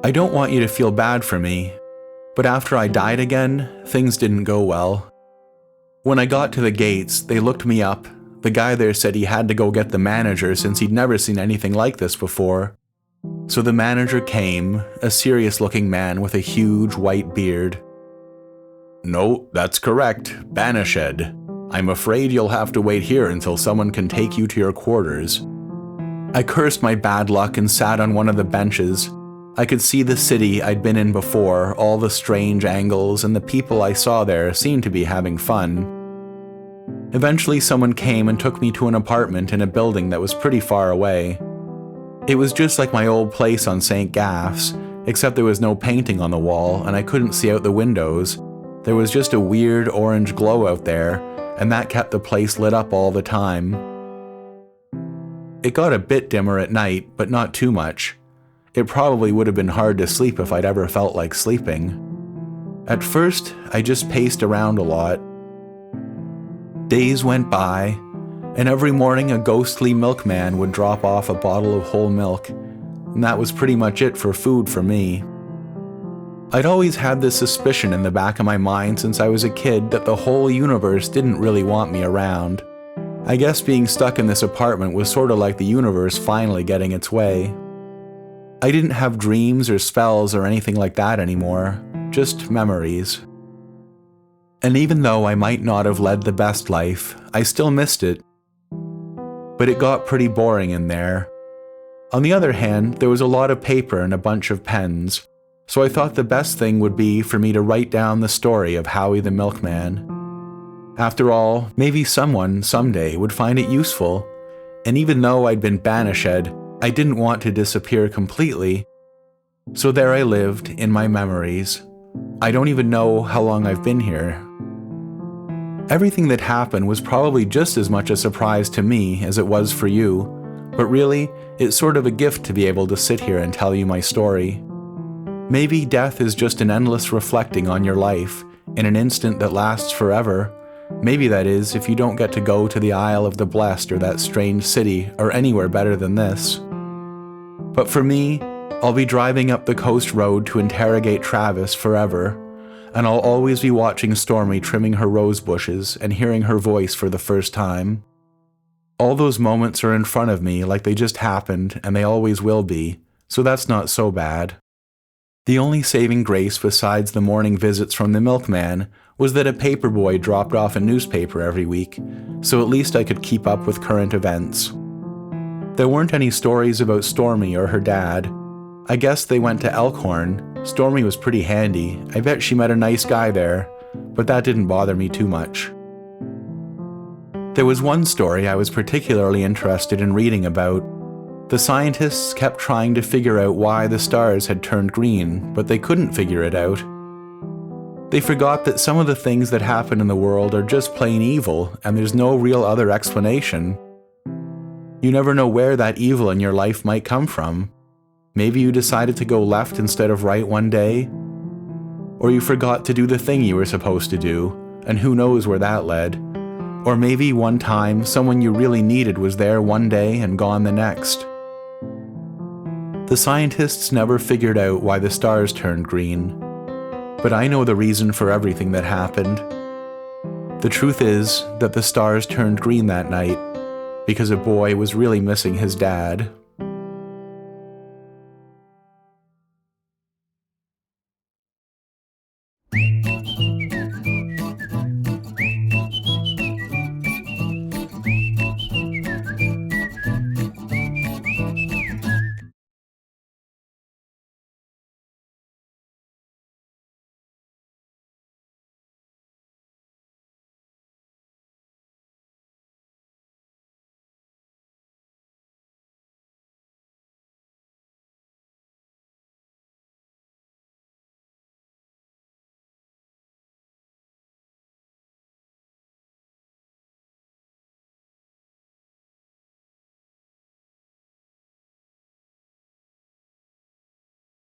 I don't want you to feel bad for me, but after I died again, things didn't go well. When I got to the gates, they looked me up. The guy there said he had to go get the manager since he'd never seen anything like this before. So the manager came, a serious-looking man with a huge white beard. "No, that's correct, Banished. I'm afraid you'll have to wait here until someone can take you to your quarters." I cursed my bad luck and sat on one of the benches. I could see the city I'd been in before, all the strange angles, and the people I saw there seemed to be having fun. Eventually someone came and took me to an apartment in a building that was pretty far away. It was just like my old place on St. Gaff's, except there was no painting on the wall and I couldn't see out the windows. There was just a weird orange glow out there, and that kept the place lit up all the time. It got a bit dimmer at night, but not too much. It probably would have been hard to sleep if I'd ever felt like sleeping. At first, I just paced around a lot. Days went by, and every morning a ghostly milkman would drop off a bottle of whole milk, and that was pretty much it for food for me. I'd always had this suspicion in the back of my mind since I was a kid that the whole universe didn't really want me around. I guess being stuck in this apartment was sort of like the universe finally getting its way. I didn't have dreams or spells or anything like that anymore, just memories. And even though I might not have led the best life, I still missed it. But it got pretty boring in there. On the other hand, there was a lot of paper and a bunch of pens, so I thought the best thing would be for me to write down the story of Howie the Milkman. After all, maybe someone, someday, would find it useful, and even though I'd been banished, I didn't want to disappear completely. So there I lived, in my memories. I don't even know how long I've been here. Everything that happened was probably just as much a surprise to me as it was for you, but really, it's sort of a gift to be able to sit here and tell you my story. Maybe death is just an endless reflecting on your life, in an instant that lasts forever. Maybe that is if you don't get to go to the Isle of the Blessed or that strange city or anywhere better than this. But for me, I'll be driving up the coast road to interrogate Travis forever, and I'll always be watching Stormy trimming her rose bushes and hearing her voice for the first time. All those moments are in front of me like they just happened, and they always will be, so that's not so bad. The only saving grace besides the morning visits from the milkman was that a paperboy dropped off a newspaper every week, so at least I could keep up with current events. There weren't any stories about Stormy or her dad. I guess they went to Elkhorn. Stormy was pretty handy. I bet she met a nice guy there, but that didn't bother me too much. There was one story I was particularly interested in reading about. The scientists kept trying to figure out why the stars had turned green, but they couldn't figure it out. They forgot that some of the things that happen in the world are just plain evil, and there's no real other explanation. You never know where that evil in your life might come from. Maybe you decided to go left instead of right one day, or you forgot to do the thing you were supposed to do, and who knows where that led. Or maybe one time someone you really needed was there one day and gone the next. The scientists never figured out why the stars turned green, but I know the reason for everything that happened. The truth is that the stars turned green that night because a boy was really missing his dad.